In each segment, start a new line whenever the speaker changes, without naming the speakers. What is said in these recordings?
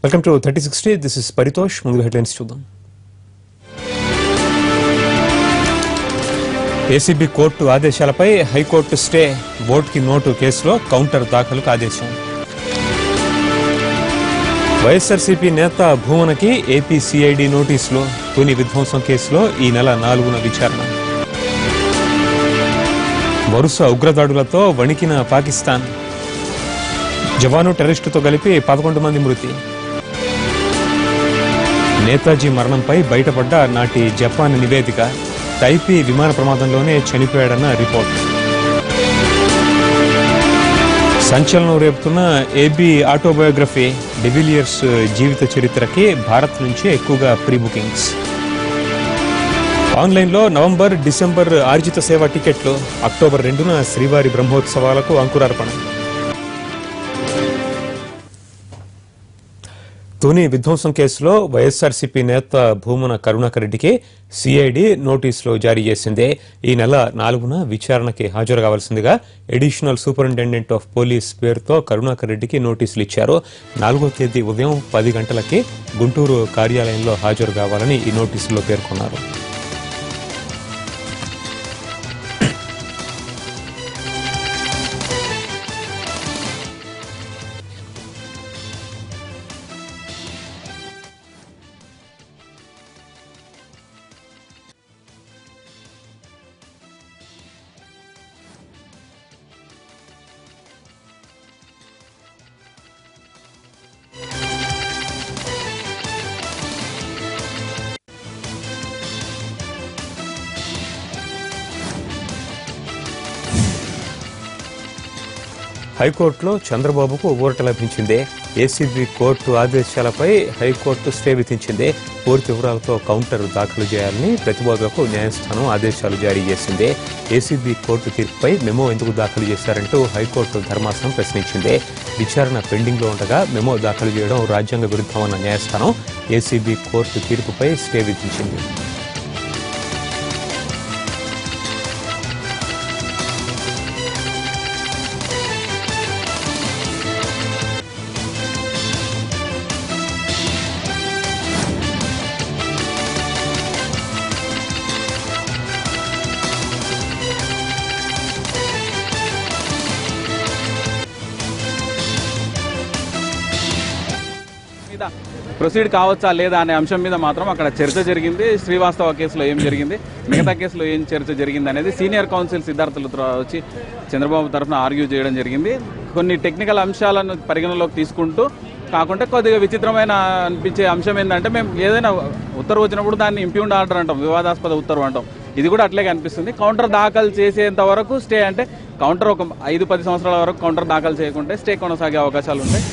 Welcome to 3060. This is Paritosh. ముందుగా headlines చూద్దాం. ACB court ఆదేశాలపై హైకోర్టు స్టే. ఓటుకి నోటు కేసులో కౌంటర్ దాఖలుకు ఆదేశం. వైఎస్ఆర్సీపీ నేత భూమనకి ఏపీ సిఐడి నోటీసులు. తుని విధ్వంసం కేసులో ఈ నెల 4న విచారణ. వరుస ఉగ్రదాడులతో వణికిన పాకిస్తాన్. జవాను టెర్రరిస్టుతో కలిపి 11 మంది మృతి. నేతాజీ మరణంపై బయటపడ్డ నాటి జపాన్ నివేదిక. టైపీ విమాన ప్రమాదంలోనే చనిపోయాడన్న రిపోర్ట్. సంచలనం రేపుతున్న ఏబీ ఆటోబయోగ్రఫీ. డివిలియర్స్ జీవిత చరిత్రకి భారత్ నుంచి ఎక్కువగా ప్రీ బుకింగ్స్. ఆన్లైన్లో నవంబర్, డిసెంబర్ ఆర్జిత సేవ టికెట్లు. అక్టోబర్ 2న శ్రీవారి బ్రహ్మోత్సవాలకు అంకురార్పణ. తుని విధ్వంసం కేసులో వైఎస్ఆర్సీపీ నేత భూమన కరుణాకర్ రెడ్డికి సిఐడి నోటీసులు జారీ చేసింది. ఈ నెల 4న విచారణకి హాజరు కావాల్సిందిగా అడిషనల్ సూపరింటెండెంట్ ఆఫ్ పోలీస్ పేరుతో కరుణాకర్ రెడ్డికి నోటీసులు ఇచ్చారు. 4వ తేదీ ఉదయం 10 గంటలకి గుంటూరు కార్యాలయంలో హాజరు కావాలని ఈ నోటీసుల్లో పేర్కొన్నారు. హైకోర్టులో చంద్రబాబుకు ఊరట లభించింది. ఏసీబీ కోర్టు ఆదేశాలపై హైకోర్టు స్టే విధించింది. పూర్తి వివరాలతో కౌంటర్ దాఖలు చేయాలని ప్రతివాదులకు న్యాయస్థానం ఆదేశాలు జారీ చేసింది. ఏసీబీ కోర్టు తీర్పుపై మెమో ఎందుకు దాఖలు చేశారంటూ హైకోర్టు ధర్మాసనం ప్రశ్నించింది. విచారణ పెండింగ్లో ఉండగా మెమో దాఖలు చేయడం రాజ్యాంగ విరుద్ధమన్న న్యాయస్థానం ఏసీబీ కోర్టు తీర్పుపై స్టే విధించింది.
ప్రొసీడ్ కావచ్చా లేదా అనే అంశం మీద మాత్రం అక్కడ చర్చ జరిగింది. శ్రీవాస్తవ కేసులో ఏం జరిగింది, మిగతా కేసులో ఏం చర్చ జరిగింది అనేది సీనియర్ కౌన్సిల్ సిద్ధార్థులు వచ్చి చంద్రబాబు తరఫున ఆర్గ్యూ చేయడం జరిగింది. కొన్ని టెక్నికల్ అంశాలను పరిగణలోకి తీసుకుంటూ కాకుండా కొద్దిగా విచిత్రమైన అనిపించే అంశం ఏంటంటే, మేము ఏదైనా ఉత్తర్వు వచ్చినప్పుడు దాన్ని ఇంప్యూండ్ ఆర్డర్ అంటాం, వివాదాస్పద ఉత్తర్వు అంటాం. ఇది కూడా అట్లాగే అనిపిస్తుంది. కౌంటర్ దాఖలు చేసేంత వరకు స్టే, అంటే కౌంటర్ ఒక 5-10 సంవత్సరాల వరకు కౌంటర్ దాఖలు చేయకుంటే స్టే కొనసాగే అవకాశాలు ఉంటాయి.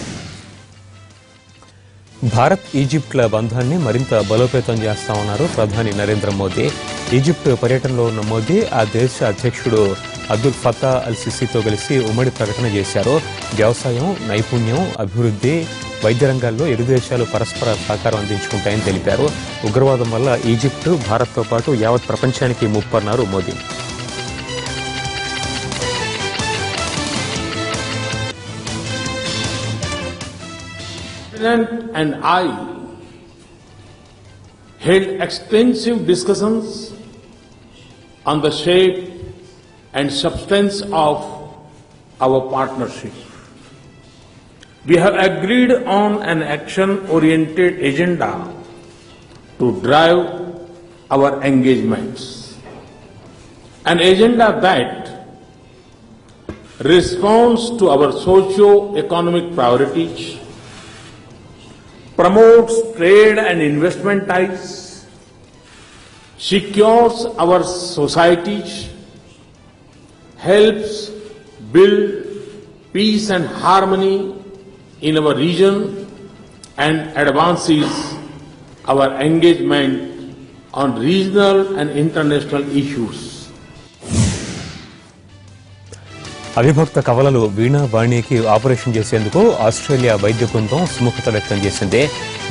భారత్ ఈజిప్ట్ల బంధాన్ని మరింత బలోపేతం చేస్తామన్నారు ప్రధాని నరేంద్ర మోదీ. ఈజిప్ట్ పర్యటనలో ఉన్న మోదీ ఆ దేశ అధ్యక్షుడు అబ్దుల్ ఫతా అల్ సిసితో కలిసి ఉమ్మడి ప్రకటన చేశారు. వ్యవసాయం, నైపుణ్యం, అభివృద్ధి, వైద్య రంగాల్లో ఇరు దేశాలు పరస్పర సహకారం అందించుకుంటాయని తెలిపారు. ఉగ్రవాదం వల్ల ఈజిప్ట్, భారత్తో పాటు యావత్ ప్రపంచానికి ముప్పన్నారు Modi.
President and I held extensive discussions on the shape and substance of our partnership. We have agreed on an action-oriented agenda to drive our engagements, an agenda that responds to our socio-economic priorities, promotes trade and investment ties, secures our societies, helps build peace and harmony in our region, and advances our engagement on regional and international issues.
అవిభక్త కవలలు వీణా వాణికి operation చేసేందుకు Australia వైద్య బృందం సుముఖత వ్యక్తం చేసింది.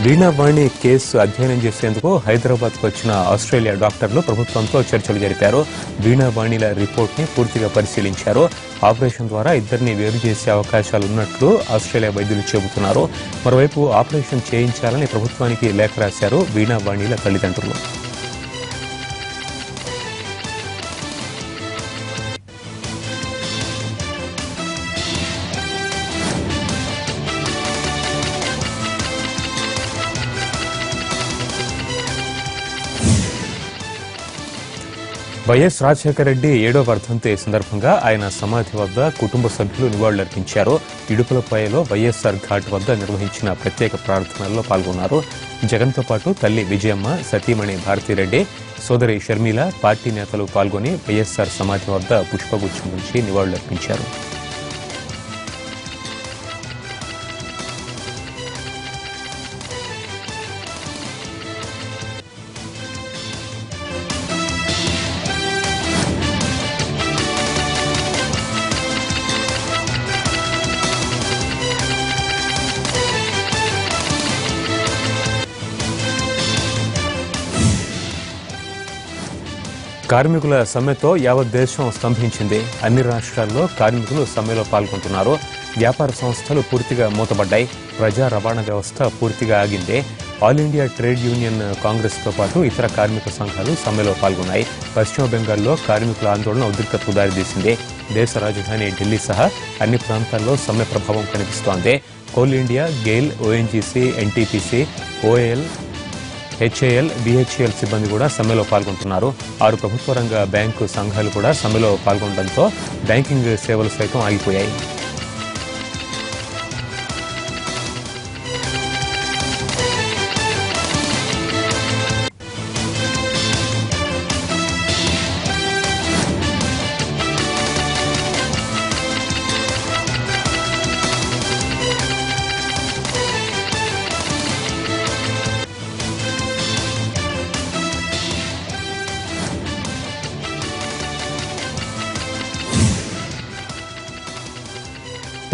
Veenavani case అధ్యయనం చేసేందుకు హైదరాబాద్కు వచ్చిన ఆస్ట్రేలియా డాక్టర్లు ప్రభుత్వంతో చర్చలు జరిపారు. వీణావాణిల రిపోర్ట్ని పూర్తిగా పరిశీలించారు. ఆపరేషన్ ద్వారా ఇద్దరిని వేరు చేసే అవకాశాలున్నట్లు ఆస్ట్రేలియా వైద్యులు చెబుతున్నారు. మరోవైపు ఆపరేషన్ చేయించాలని ప్రభుత్వానికి లేఖ రాశారు వీణావాణిల తల్లిదండ్రులు. వైఎస్ రాజశేఖర రెడ్డి 7వ వర్ధంతి సందర్భంగా ఆయన సమాధి వద్ద కుటుంబ సభ్యులు నివాళులర్పించారు. ఇడుపులపాయలో వైఎస్ఆర్ ఘాట్ వద్ద నిర్వహించిన ప్రత్యేక ప్రార్థనల్లో పాల్గొన్నారు. జగన్తో పాటు తల్లి విజయమ్మ, సతీమణి భారతిరెడ్డి, సోదరి షర్మిల, పార్టీ నేతలు పాల్గొని వైఎస్ఆర్ సమాధి వద్ద పుష్పగుచ్చం నుంచి నివాళులర్పించారు. కార్మికుల సమ్మెతో యావత్ దేశం స్తంభించింది. అన్ని రాష్ట్రాల్లో కార్మికులు సమ్మెలో పాల్గొంటున్నారు. వ్యాపార సంస్థలు పూర్తిగా మూతపడ్డాయి. ప్రజా రవాణా వ్యవస్థ పూర్తిగా ఆగింది. ఆల్ ఇండియా ట్రేడ్ యూనియన్ కాంగ్రెస్తో పాటు ఇతర కార్మిక సంఘాలు సమ్మెలో పాల్గొన్నాయి. పశ్చిమ బెంగాల్లో కార్మికుల ఆందోళన ఉద్రిక్తతకు దారితీసింది. దేశ రాజధాని ఢిల్లీ సహా అన్ని ప్రాంతాల్లో సమ్మె ప్రభావం కనిపిస్తోంది. Coal India, GAIL, ONGC, NTPC, OAL, HAL, BHAL సిబ్బంది కూడా సమ్మెలో పాల్గొంటున్నారు. 6 ప్రభుత్వ రంగ బ్యాంకు సంఘాలు కూడా సమ్మెలో పాల్గొనడంతో బ్యాంకింగ్ సేవలు సైతం ఆగిపోయాయి.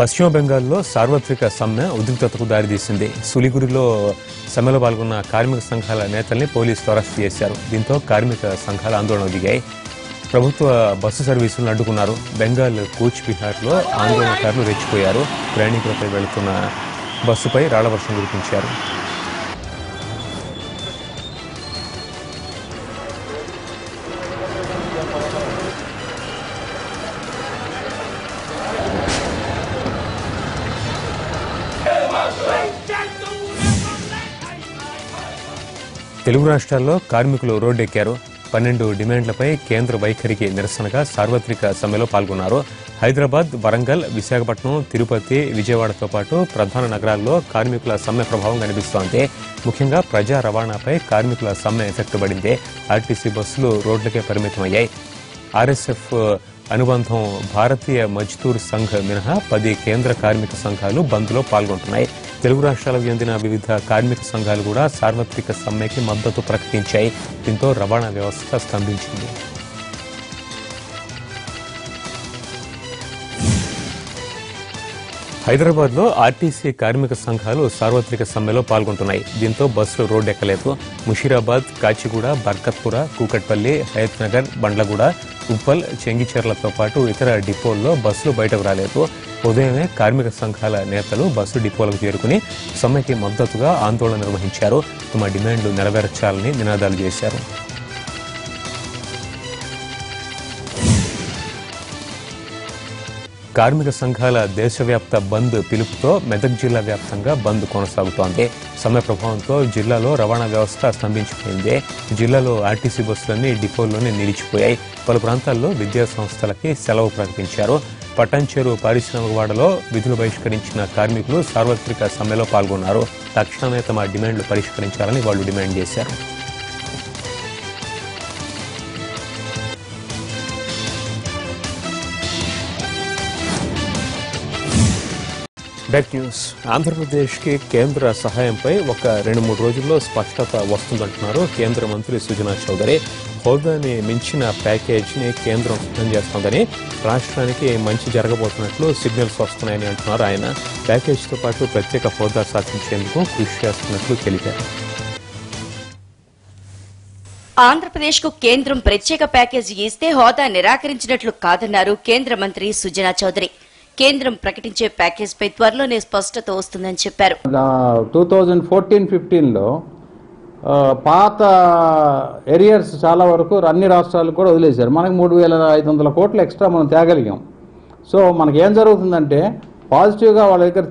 పశ్చిమ బెంగాల్లో సార్వత్రిక సమ్మె ఉద్రిక్తతకు దారితీసింది. సులిగురిలో సమ్మెలో పాల్గొన్న కార్మిక సంఘాల నేతల్ని పోలీసులు అరెస్టు చేశారు. దీంతో కార్మిక సంఘాలు ఆందోళనకు దిగాయి. ప్రభుత్వ బస్సు సర్వీసులను అడ్డుకున్నారు. బెంగాల్ కూచ్ బిహార్లో ఆందోళనకారులు రెచ్చిపోయారు. ప్రయాణికులపై వెళుతున్న బస్సుపై రాళ్లవర్షం కురిపించారు. తెలుగు రాష్ట్రాల్లో కార్మికులు రోడ్డెక్కారు. 12 డిమాండ్లపై కేంద్ర వైఖరికి నిరసనగా సార్వత్రిక సమ్మెలో పాల్గొన్నారు. హైదరాబాద్, వరంగల్, విశాఖపట్నం, తిరుపతి, విజయవాడతో పాటు ప్రధాన నగరాల్లో కార్మికుల సమ్మె ప్రభావం కనిపిస్తోంది. ముఖ్యంగా ప్రజా రవాణాపై కార్మికుల సమ్మె ఎఫెక్ట్ పడింది. ఆర్టీసీ బస్సులు రోడ్లకే పరిమితమయ్యాయి. ఆర్ఎస్ఎఫ్ అనుబంధం భారతీయ మజ్దూర్ సంఘ్ మినహా 10 కేంద్ర కార్మిక సంఘాలు బంద్లో పాల్గొంటున్నాయి. తెలుగు రాష్ట్రాలకు చెందిన వివిధ కార్మిక సంఘాలు కూడా సార్వత్రిక సమ్మెకి మద్దతు ప్రకటించాయి. దీంతో రవాణా వ్యవస్థ స్తంభించింది. హైదరాబాద్లో ఆర్టీసీ కార్మిక సంఘాలు సార్వత్రిక సమ్మెలో పాల్గొంటున్నాయి. దీంతో బస్సులు రోడ్డెక్కలేదు. ముషీరాబాద్, కాచిగూడ, బర్కత్పుర, కూకట్పల్లి, హయత్ నగర్, బండ్లగూడ, ఉప్పల్, చెంగిచెర్లతో పాటు ఇతర డిపోల్లో బస్సులు బయటకు రాలేదు. ఉదయమే కార్మిక సంఘాల నేతలు బస్సు డిపోలకు చేరుకుని సమ్మెకి మద్దతుగా ఆందోళన నిర్వహించారు. తమ డిమాండ్లు నెరవేర్చాలని నినాదాలు చేశారు. కార్మిక సంఘాల దేశవ్యాప్త బంద్ పిలుపుతో మెదక్ జిల్లా వ్యాప్తంగా బంద్ కొనసాగుతోంది. సమ్మె ప్రభావంతో జిల్లాలో రవాణా వ్యవస్థ స్తంభించిపోయింది. జిల్లాలో ఆర్టీసీ బస్సులన్నీ డిపోల్లోనే నిలిచిపోయాయి. పలు ప్రాంతాల్లో విద్యా సంస్థలకి సెలవు ప్రకటించారు. పటాన్చెరు పారిశ్రామికవాడలో విధులు బహిష్కరించిన కార్మికులు సార్వత్రిక సమ్మెలో పాల్గొన్నారు. తక్షణమే తమ డిమాండ్లు పరిష్కరించాలని వాళ్ళు డిమాండ్ చేశారు. Back news. ఆంధ్రప్రదేశ్కి కేంద్ర సహాయంపై ఒక 2-3 రోజుల్లో స్పష్టత వస్తుందంటున్నారు కేంద్ర మంత్రి సుజనా చౌదరి. హోదాని మించిన ప్యాకేజీని కేంద్రం సిద్ధం చేస్తోందని, రాష్ట్రానికి మంచి జరగబోతున్నట్లు సిగ్నల్స్ వస్తున్నాయని అంటున్నారు ఆయన. ప్యాకేజీతో పాటు ప్రత్యేక హోదా సాధించేందుకు కృషి చేస్తున్నట్లు తెలిపారు.
ఆంధ్రప్రదేశ్కు కేంద్రం ప్రత్యేక ప్యాకేజీ ఇస్తే హోదా నిరాకరించినట్లు కాదన్నారు కేంద్ర మంత్రి సుజనా చౌదరి. కేంద్రం ప్రకటించే ప్యాకేజీపై త్వరలోనే స్పష్టత వస్తుందని చెప్పారు.
2014-15లో పాత ఏరియర్స్ చాలా వరకు అన్ని రాష్ట్రాలకు కూడా వదిలేశారు. మనకు 3,500 కోట్లు ఎక్స్ట్రా మనం తేగలిగాం. సో మనకి ఏం జరుగుతుందంటే పాజిటివ్గా వాళ్ళ దగ్గర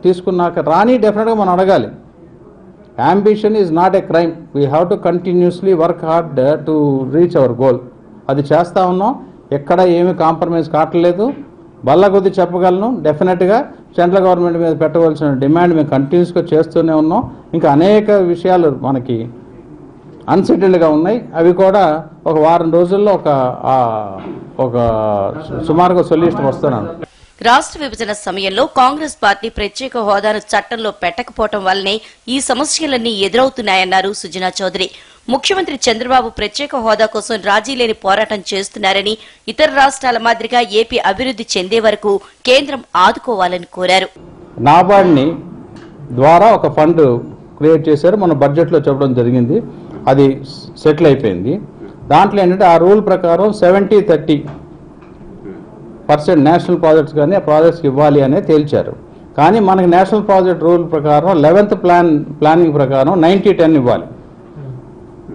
తీసుకున్నాక రాని డెఫినెట్గా మనం అడగాలి. Ambition is not a crime. We have to continuously work hard to reach our goal. అది చేస్తూ ఉన్నాం. ఎక్కడ ఏమీ కాంప్రమైజ్ కావట్లేదు. బల్ల కొద్ది చెప్పగలను. డెఫినెట్గా సెంట్రల్ గవర్నమెంట్ మీద పెట్టవలసిన డిమాండ్ మేము కంటిన్యూస్గా చేస్తూనే ఉన్నాం. ఇంకా అనేక విషయాలు మనకి అన్సెటిల్డ్గా ఉన్నాయి. అవి కూడా ఒక వారం రోజుల్లో ఒక సుమారుగా సొల్యూషన్ వస్తున్నాను.
రాష్ట్ర విభజన సమయంలో కాంగ్రెస్ పార్టీ ప్రత్యేక హోదాను చట్టంలో పెట్టకపోవడం వల్లనే ఈ సమస్యలన్నీ ఎదురవుతున్నాయన్నారు సుజనా చౌదరి. ముఖ్యమంత్రి చంద్రబాబు ప్రత్యేక హోదా కోసం రాజీ లేని పోరాటం చేస్తున్నారని, ఇతర రాష్ట్రాల మాదిరిగా ఏపీ అభివృద్ధి చెందే వరకు కేంద్రం ఆదుకోవాలని కోరారు.
నాబార్డ్ని ద్వారా ఒక ఫండ్ క్రియేట్ చేశారు. మన బడ్జెట్లో చెప్పడం జరిగింది. అది సెటిల్ అయిపోయింది. దాంట్లో ఏంటంటే ఆ రూల్ ప్రకారం 70-30% నేషనల్ ప్రాజెక్ట్స్ కానీ ఆ ప్రాజెక్ట్స్కి ఇవ్వాలి అనే తేల్చారు. కానీ మనకి నేషనల్ ప్రాజెక్ట్ రూల్ ప్రకారం 11th ప్లానింగ్ ప్రకారం 90-10 ఇవ్వాలి.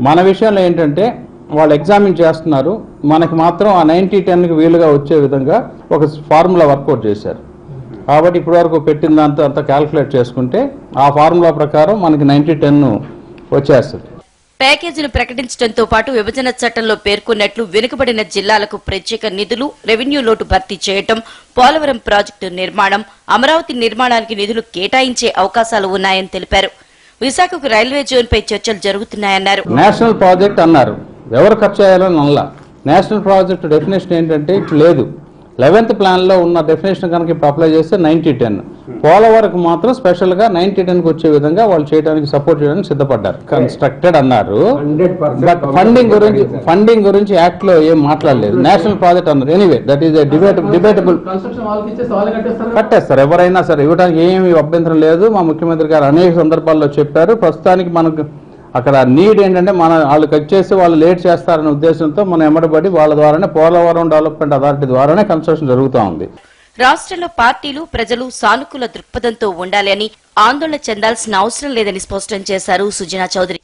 మన విషయంలో ఏంటంటే వాళ్ళు ఎగ్జామిన్ చేస్తున్నారు. మనకి మాత్రం ఆ 90-10కి వీలుగా వచ్చే విధంగా ఒక ఫార్ములా వర్కౌట్ చేశారు. కాబట్టి ఇప్పటివరకు పెట్టిన అంతా క్యాల్కులేట్ చేసుకుంటే ఆ ఫార్ములా ప్రకారం మనకి 90-10 వచ్చేస్తుంది.
ప్యాకేజీని ప్రకటించడంతో పాటు విభజన చట్టంలో పేర్కొన్నట్లు వెనుకబడిన జిల్లాలకు ప్రత్యేక నిధులు, రెవెన్యూ లోటు భర్తీ చేయడం, పోలవరం ప్రాజెక్టు నిర్మాణం, అమరావతి నిర్మాణానికి నిధులు కేటాయించే అవకాశాలు ఉన్నాయని తెలిపారు. విశాఖకు రైల్వే జోన్పై చర్చలు జరుగుతున్నాయన్నారు.
నేషనల్ ప్రాజెక్ట్ అన్నారు. ఎవరు ఖర్చు చేయాలని అలా నేషనల్ ప్రాజెక్ట్ డెఫినేషన్ ఏంటంటే ఇట్లా లేదు. 11th ప్లాన్లో ఉన్న డెఫినేషన్ కనుక ఇప్పుడు అప్లై చేస్తే 90-10. పోలవరకు మాత్రం స్పెషల్గా 90-10కి వచ్చే విధంగా వాళ్ళు చేయడానికి సపోర్ట్ చేయడానికి సిద్ధపడ్డారు. కన్స్ట్రక్టెడ్ అన్నారు. బట్ ఫండింగ్ గురించి యాక్ట్లో ఏం మాట్లాడలేదు. నేషనల్ ప్రాజెక్ట్ అన్నారు. Anyway that is debatable. కట్టేస్తారు ఎవరైనా సరే, ఇవ్వడానికి ఏమి అభ్యంతరం లేదు. మా ముఖ్యమంత్రి గారు అనేక సందర్భాల్లో చెప్పారు. ప్రస్తుతానికి మనకు అక్కడ నీడ్ ఏంటంటే వాళ్ళకి వచ్చేసి వాళ్ళు లేట్ చేస్తారనే ఉద్దేశంతో మనం ఎమ్మడబడి వాళ్ళ ద్వారానే పోలవరం డెవలప్మెంట్ అథారిటీ ద్వారానే కన్స్ట్రక్షన్ జరుగుతూ ఉంది.
రాష్ట్రంలో పార్టీలు, ప్రజలు సానుకూల దృక్పథంతో ఉండాలి అని, ఆందోళన చెందాల్సిన అవసరం లేదని స్పష్టం చేశారు సుజనా చౌదరి.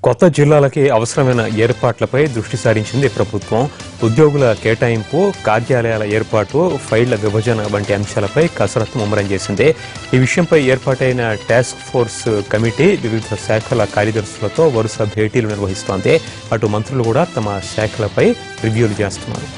కొత్త జిల్లాలకి అవసరమైన ఏర్పాట్లపై దృష్టి సారించింది ప్రభుత్వం. ఉద్యోగుల కేటాయింపు, కార్యాలయాల ఏర్పాటు, ఫైళ్ల విభజన వంటి అంశాలపై కసరత్తు ముమ్మరం చేసింది. ఈ విషయంపై ఏర్పాటైన టాస్క్ ఫోర్స్ కమిటీ వివిధ శాఖల కార్యదర్శులతో వరుస భేటీలు నిర్వహిస్తోంది. అటు మంత్రులు కూడా తమ శాఖలపై రివ్యూలు చేస్తున్నారు.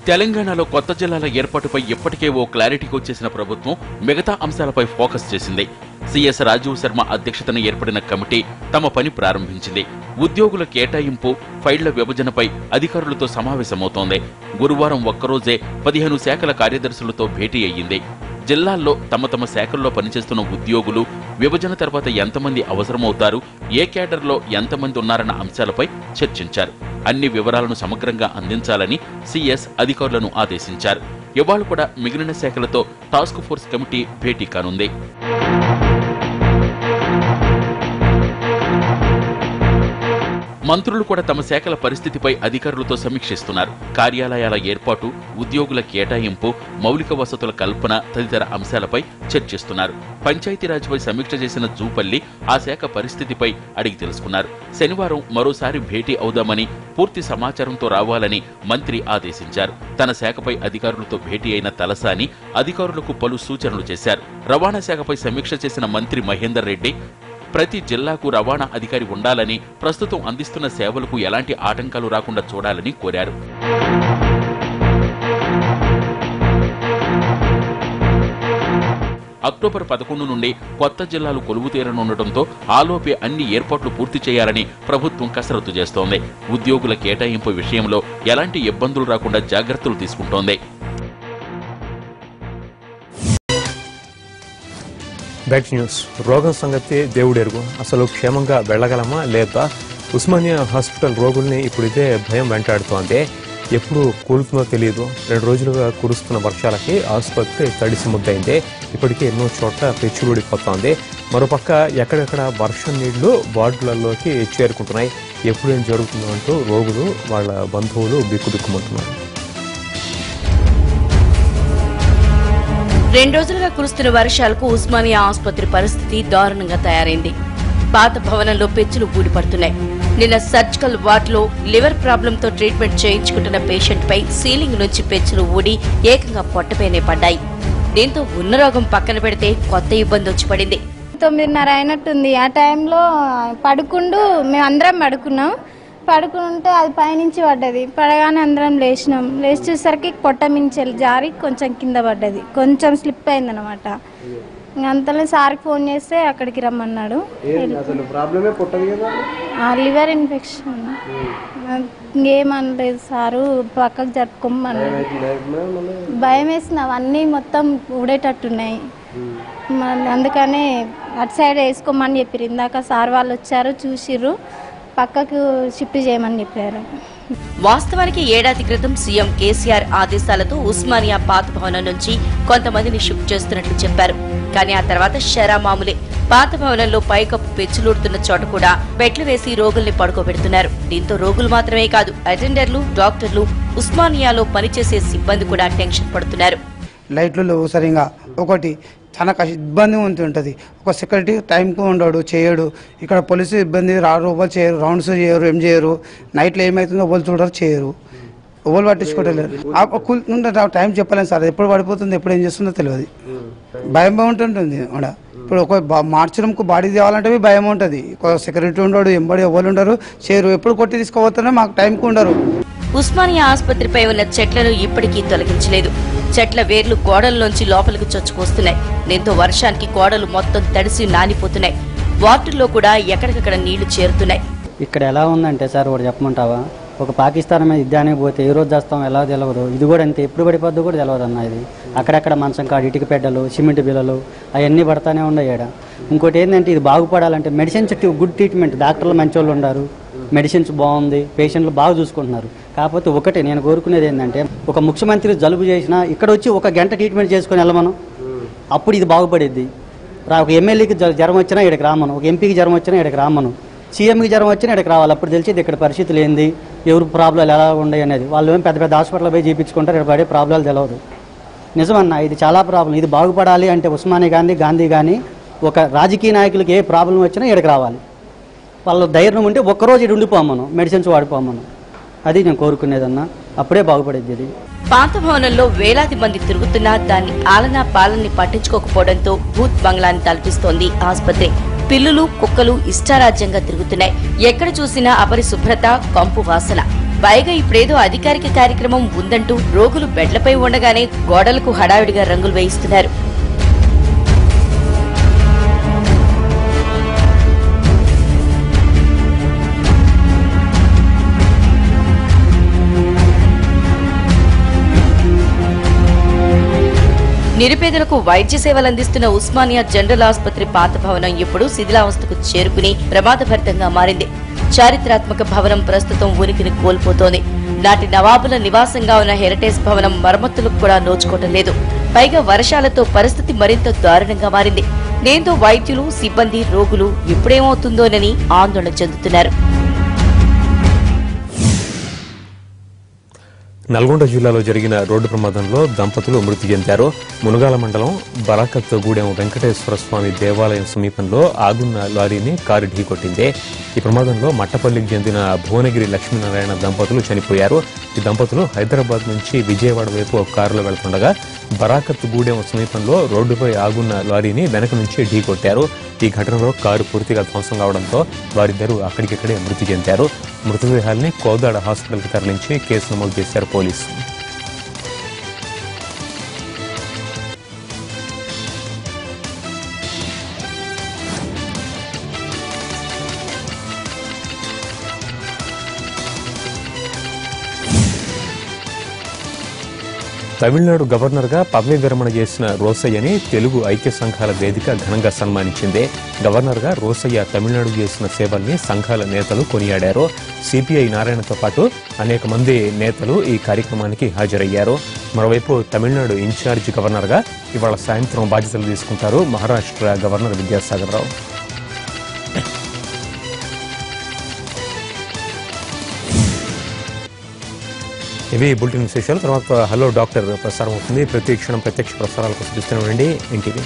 తెలంగాణలో కొత్త జిల్లాల ఏర్పాటుపై ఇప్పటికే ఓ క్లారిటీకి వచ్చేసిన ప్రభుత్వం మిగతా అంశాలపై ఫోకస్ చేసింది. సిఎస్ రాజీవ్ శర్మ అధ్యక్షతన ఏర్పడిన కమిటీ తమ పని ప్రారంభించింది. ఉద్యోగుల కేటాయింపు, ఫైళ్ల విభజనపై అధికారులతో సమావేశమవుతోంది. గురువారం ఒక్కరోజే 15 శాఖల కార్యదర్శులతో భేటీ అయ్యింది. జిల్లాల్లో తమ శాఖల్లో పనిచేస్తున్న ఉద్యోగులు, విభజన తర్వాత ఎంతమంది అవసరమవుతారు, ఏ క్యాడర్లో ఎంతమంది ఉన్నారన్న అంశాలపై చర్చించారు. అన్ని వివరాలను సమగ్రంగా అందించాలని సిఎస్ అధికారులను ఆదేశించారు. ఇవాళ కూడా మిగిలిన శాఖలతో టాస్క్ ఫోర్స్ కమిటీ భేటీ కానుంది. మంత్రులు కూడా తమ శాఖల పరిస్థితిపై అధికారులతో సమీక్షిస్తున్నారు. కార్యాలయాల ఏర్పాటు, ఉద్యోగుల కేటాయింపు, మౌలిక వసతుల కల్పన తదితర అంశాలపై చర్చిస్తున్నారు. పంచాయతీరాజ్పై సమీక్ష చేసిన జూపల్లి ఆ శాఖ పరిస్థితిపై అడిగి తెలుసుకున్నారు. శనివారం మరోసారి భేటీ అవుదామని, పూర్తి సమాచారంతో రావాలని మంత్రి ఆదేశించారు. తన శాఖపై అధికారులతో భేటీ అయిన తలసాని అధికారులకు పలు సూచనలు చేశారు. రవాణా శాఖపై సమీక్ష చేసిన మంత్రి మహేందర్ రెడ్డి ప్రతి జిల్లాకు రవాణా అధికారి ఉండాలని, ప్రస్తుతం అందిస్తున్న సేవలకు ఎలాంటి ఆటంకాలు రాకుండా చూడాలని కోరారు. అక్టోబర్ 11 నుండి కొత్త జిల్లాలు కొలువు తీరనుండటంతో ఆలోపే అన్ని ఏర్పాట్లు పూర్తి చేయాలని ప్రభుత్వం కసరత్తు చేస్తోంది. ఉద్యోగుల కేటాయింపు విషయంలో ఎలాంటి ఇబ్బందులు రాకుండా జాగ్రత్తలు తీసుకుంటోంది.
Back news. రోగం సంగతి దేవుడెరుగు. అసలు క్షేమంగా వెళ్లగలమా లేదా? ఉస్మానియా హాస్పిటల్ రోగుల్ని ఇప్పుడు ఇదే భయం వెంటాడుతోంది. ఎప్పుడు కూలుతుందో తెలియదు. 2 రోజులుగా కురుస్తున్న వర్షాలకి ఆసుపత్రి తడిసి ముద్దైంది. ఇప్పటికే ఎన్నో చోట్ల పెచ్చులుడిపోతోంది. మరోపక్క ఎక్కడెక్కడ వర్షం నీళ్లు వార్డులలోకి చేరుకుంటున్నాయి. ఎప్పుడేం జరుగుతుందో అంటూ రోగులు వాళ్ళ బంధువులు బిక్కుబిక్కుమంటున్నారు.
2 రోజులుగా కురుస్తున్న వర్షాలకు ఉస్మానియా ఆసుపత్రి పరిస్థితి దారుణంగా తయారైంది. పాత భవనంలో పెచ్చులు ఊడిపడుతున్నాయి. నిన్న సర్జికల్ వార్డులో లివర్ ప్రాబ్లంతో ట్రీట్మెంట్ చేయించుకుంటున్న పేషెంట్ పై సీలింగ్ నుంచి పెచ్చులు ఊడి ఏకంగా పొట్టపైనే పడ్డాయి. దీంతో ఉన్న రోగం పక్కన పెడితే కొత్త ఇబ్బంది వచ్చి పడింది.
9:30 అయినట్టుంది. ఆ టైంలో మేము అందరం పడుకుంటే అది పైనుంచి పడ్డది. పడగానే అందరం లేచినాం. లేచి చూసరికి పొట్ట మించెలు జారి కొంచెం కింద పడ్డది. కొంచెం స్లిప్ అయిందనమాట. అంతలో సార్కి ఫోన్ చేస్తే అక్కడికి రమ్మన్నాడు. Liver infection. ఇంకేమనలేదు సారు, పక్కకు జరుపుకోమన్నాడు. భయం వేసింది. అవన్నీ మొత్తం ఊడేటట్టున్నాయి. అందుకనే అటు సైడ్ వేసుకోమని చెప్పారు. ఇందాక సార్ వాళ్ళు వచ్చారు, చూసిర్రు, పక్కకు షిఫ్ట్ చేయమని చెప్పారు.
వాస్తవానికి ఏడాది క్రితం సీఎం కేసీఆర్ ఆదేశాలతో ఉస్మానియా పాత భవనం నుంచి కొంతమందిని షిఫ్ట్ చేస్తున్నట్లు చెప్పారు. కానీ ఆ తర్వాత షరా మామూలే. పాత భవనంలో పైకప్పు పెచ్చులూడుతున్న చోట కూడా బెడ్లు వేసి రోగుల్ని పడుకోబెడుతున్నారు. దీంతో రోగులు మాత్రమే కాదు, అటెండర్లు, డాక్టర్లు, ఉస్మానియాలో పనిచేసే సిబ్బంది కూడా టెన్షన్ పడుతున్నారు.
లైట్లు లేవు సరిగా. ఒకటి చాలా ఇబ్బంది ఉంటుంది. ఒక సెక్యూరిటీ టైంకు ఉండడు, చేయడు. ఇక్కడ పోలీసు ఇబ్బంది, ఎవరు చేయరు, రౌండ్స్ చేయరు, ఏం చేయరు. నైట్లో ఏమవుతుందో ఎవరు చూడరు, చేయరు. ఎవరు పట్టించుకోవట్లేదు. టైం చెప్పలేము సార్, ఎప్పుడు పడిపోతుంది, ఎప్పుడు ఏం చేస్తుందో తెలియదు. భయం ఉంటుంటుంది. ఇప్పుడు ఒక మార్చడంకు బాడీ తేవాలంటే భయం ఉంటుంది. సెక్యూరిటీ ఉండడు, ఎంబడి ఎవరు ఉండరు, చేయరు. ఎప్పుడు కొట్టి తీసుకోబోతున్నా మాకు టైంకు ఉండరు.
ఉస్మానియా ఆసుపత్రిపై ఉన్న చెట్లను ఇప్పటికీ తొలగించలేదు. చెట్ల వేర్లు గోడల్లోంచి లోపలికి చొచ్చుకొస్తున్నాయి. దీంతో వర్షానికి గోడలు మొత్తం తడిసి నానిపోతున్నాయి. వార్డుల్లో కూడా ఎక్కడికక్కడ నీళ్లు చేరుతున్నాయి.
ఇక్కడ ఎలా ఉందంటే సార్, ఒకటి చెప్పమంటావా, ఒక పాకిస్తాన్ మీద యుద్ధానికి పోతే ఏ రోజు చేస్తాం ఎలా తెలియదు. ఇది కూడా అంతే, ఎప్పుడు పడిపోద్దో కూడా తెలియదు అన్న. ఇది అక్కడక్కడ మంచం కాడు, ఇటుక పెడ్డలు, సిమెంట్ బిల్లలు అవన్నీ పడతానే ఉండేయాడ. ఇంకోటి ఏంటంటే, ఇది బాగుపడాలంటే మెడిసిన్స్ గుడ్ ట్రీట్మెంట్, డాక్టర్లు మంచి వాళ్ళు ఉన్నారు, మెడిసిన్స్ బాగుంది, పేషెంట్లు బాగా చూసుకుంటున్నారు. కాకపోతే ఒకటి నేను కోరుకునేది ఏంటంటే, ఒక ముఖ్యమంత్రి జలుబు చేసినా ఇక్కడ వచ్చి 1 గంట ట్రీట్మెంట్ చేసుకొని వెళ్ళమను, అప్పుడు ఇది బాగుపడేది. ఒక ఎమ్మెల్యేకి జ్వరం వచ్చినా ఇక్కడికి రామను, ఒక ఎంపీకి జ్వరం వచ్చినా ఇక్కడికి రామను, సీఎంకి జ్వరం వచ్చినా ఇక్కడికి రావాలి. అప్పుడు తెలిసేది ఇక్కడ పరిస్థితులు ఏంది, ఎవరు ప్రాబ్లాలు ఎలా ఉన్నాయి అనేది. వాళ్ళు ఏం పెద్ద పెద్ద హాస్పిటల్ పోయి చూపించుకుంటారు, ఇక్కడ పడే ప్రాబ్లాలు తెలియదు. నిజమన్నా, ఇది చాలా ప్రాబ్లం. ఇది బాగుపడాలి అంటే ఉస్మానియా గాంధీ కానీ ఒక రాజకీయ నాయకులకి ఏ ప్రాబ్లం వచ్చినా ఇక్కడికి రావాలి. వాళ్ళ ధైర్యం ఉంటే ఒక్కరోజు ఇటు ఉండిపోమను, మెడిసిన్స్ వాడిపోమను. అది నేను కోరుకునేదన్నా, అప్పుడే బాగుపడేది. ఇది
పాత భవనంలో వేలాది మంది తిరుగుతున్నా దాన్ని ఆలనా పాలన్ని పట్టించుకోకపోవడంతో బూత్ బంగ్లాన్ని తలపిస్తోంది ఆసుపత్రి. పిల్లులు, కుక్కలు ఇష్టారాజ్యంగా తిరుగుతున్నాయి. ఎక్కడ చూసినా అపరిశుభ్రత, కంపు వాసన. పైగా ఇప్పుడేదో అధికారిక కార్యక్రమం ఉందంటూ రోగులు బెడ్లపై ఉండగానే గోడలకు హడావిడిగా రంగులు వేయిస్తున్నారు. నిరుపేదలకు వైద్య సేవలు అందిస్తున్న ఉస్మానియా జనరల్ ఆసుపత్రి పాత భవనం ఇప్పుడు శిథిలావస్థకు చేరుకుని ప్రమాదభరితంగా మారింది. చారిత్రాత్మక భవనం ప్రస్తుతం ఉనికిని కోల్పోతోంది. నాటి నవాబుల నివాసంగా ఉన్న హెరిటేజ్ భవనం మరమ్మతులకు కూడా నోచుకోవటం లేదు. పైగా వర్షాలతో పరిస్థితి మరింత దారుణంగా మారింది. దీంతో వైద్యులు, సిబ్బంది, రోగులు ఇప్పుడేమవుతుందోనని ఆందోళన చెందుతున్నారు.
నల్గొండ జిల్లాలో జరిగిన రోడ్డు ప్రమాదంలో దంపతులు మృతి చెందారు. మునగాల మండలం బరాకత్గూడెం వెంకటేశ్వర స్వామి దేవాలయం సమీపంలో ఆగున్న లారీని కారు ఢీకొట్టింది. ఈ ప్రమాదంలో మట్టపల్లికి చెందిన భువనగిరి లక్ష్మీనారాయణ దంపతులు చనిపోయారు. ఈ దంపతులు హైదరాబాద్ నుంచి విజయవాడ వైపు కారులో వెళ్తుండగా బరాకత్గూడెం సమీపంలో రోడ్డుపై ఆగున్న లారీని వెనక నుంచి ఢీకొట్టారు. ఈ ఘటనలో కారు పూర్తిగా ధ్వంసం కావడంతో వారిద్దరూ అక్కడికిక్కడే మృతి చెందారు. మృతదేహాల్ని కోదాడ హాస్పిటల్కి తరలించి కేసు నమోదు చేశారు పోలీసులు. తమిళనాడు గవర్నర్గా పదవీ విరమణ చేసిన రోసయ్యని తెలుగు ఐక్య సంఘాల వేదిక ఘనంగా సన్మానించింది. గవర్నర్గా రోసయ్య తమిళనాడు చేసిన సేవల్ని సంఘాల నేతలు కొనియాడారు. సిపిఐ నారాయణతో పాటు అనేక మంది నేతలు ఈ కార్యక్రమానికి హాజరయ్యారు. మరోవైపు తమిళనాడు ఇన్ఛార్జ్ గవర్నర్గా ఇవాళ సాయంత్రం బాధ్యతలు తీసుకుంటారు మహారాష్ట్ర గవర్నర్ విద్యాసాగర్ రావు. ఇవి బులెటిన్ విశేషాలు. తర్వాత హలో డాక్టర్ ప్రసారం అవుతుంది. ప్రతి క్షణం ప్రత్యక్ష ప్రసారాలకు చూస్తూనే ఉండండి ఎన్టీవీ.